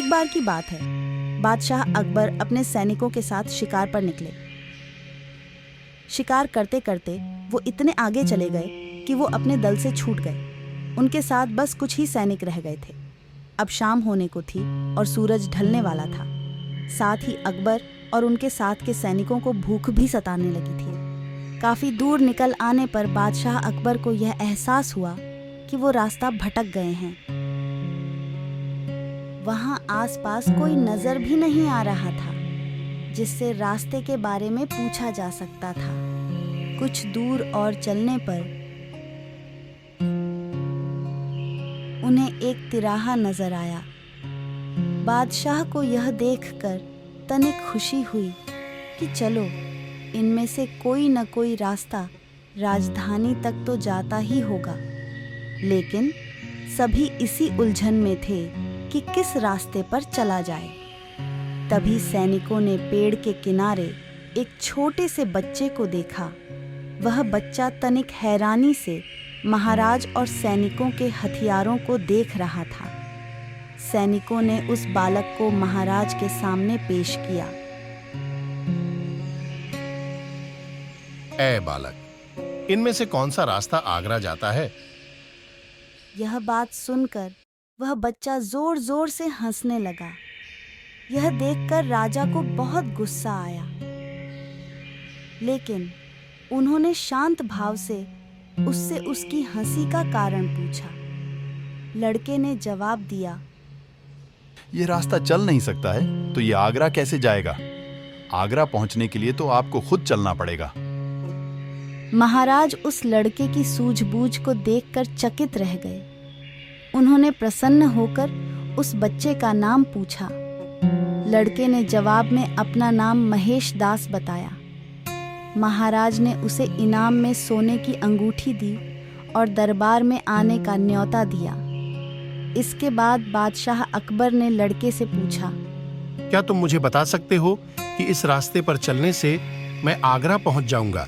एक बार की बात है, बादशाह अकबर अपने सैनिकों के साथ शिकार पर निकले। शिकार करते करते वो इतने आगे चले गए कि वो अपने दल से छूट गए। उनके साथ बस कुछ ही सैनिक रह गए थे। अब शाम होने को थी और सूरज ढलने वाला था। साथ ही अकबर और उनके साथ के सैनिकों को भूख भी सताने लगी थी। काफी दूर निकल आने पर बादशाह अकबर को यह एहसास हुआ कि वो रास्ता भटक गए हैं। वहां आसपास कोई नजर भी नहीं आ रहा था जिससे रास्ते के बारे में पूछा जा सकता था। कुछ दूर और चलने पर उन्हें एक तिराहा नजर आया। बादशाह को यह देखकर तनिक खुशी हुई कि चलो, इनमें से कोई न कोई रास्ता राजधानी तक तो जाता ही होगा। लेकिन सभी इसी उलझन में थे कि किस रास्ते पर चला जाए। तभी सैनिकों ने पेड़ के किनारे एक छोटे से बच्चे को देखा। वह बच्चा तनिक हैरानी से महाराज और सैनिकों के हथियारों को देख रहा था। सैनिकों ने उस बालक को महाराज के सामने पेश किया। ऐ बालक, इनमें से कौन सा रास्ता आगरा जाता है? यह बात सुनकर वह बच्चा जोर जोर से हंसने लगा। यह देखकर राजा को बहुत गुस्सा आया, लेकिन उन्होंने शांत भाव से उससे उसकी हंसी का कारण पूछा। लड़के ने जवाब दिया, ये रास्ता चल नहीं सकता है तो ये आगरा कैसे जाएगा? आगरा पहुंचने के लिए तो आपको खुद चलना पड़ेगा। महाराज उस लड़के की सूझबूझ को देखकर चकित रह गए। उन्होंने प्रसन्न होकर उस बच्चे का नाम पूछा। लड़के ने जवाब में अपना नाम महेश दास बताया। महाराज ने उसे इनाम में सोने की अंगूठी दी और दरबार में आने का न्योता दिया। इसके बाद बादशाह अकबर ने लड़के से पूछा, क्या तुम मुझे बता सकते हो कि इस रास्ते पर चलने से मैं आगरा पहुंच जाऊंगा?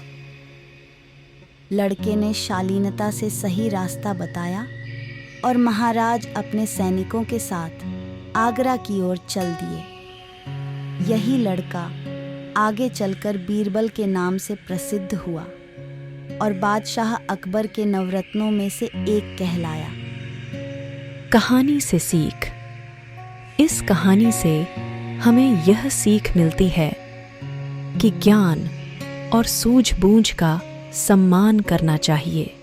लड़के ने शालीनता से सही रास्ता बताया और महाराज अपने सैनिकों के साथ आगरा की ओर चल दिए। यही लड़का आगे चलकर बीरबल के नाम से प्रसिद्ध हुआ और बादशाह अकबर के नवरत्नों में से एक कहलाया। कहानी से सीख। इस कहानी से हमें यह सीख मिलती है कि ज्ञान और सूझबूझ का सम्मान करना चाहिए।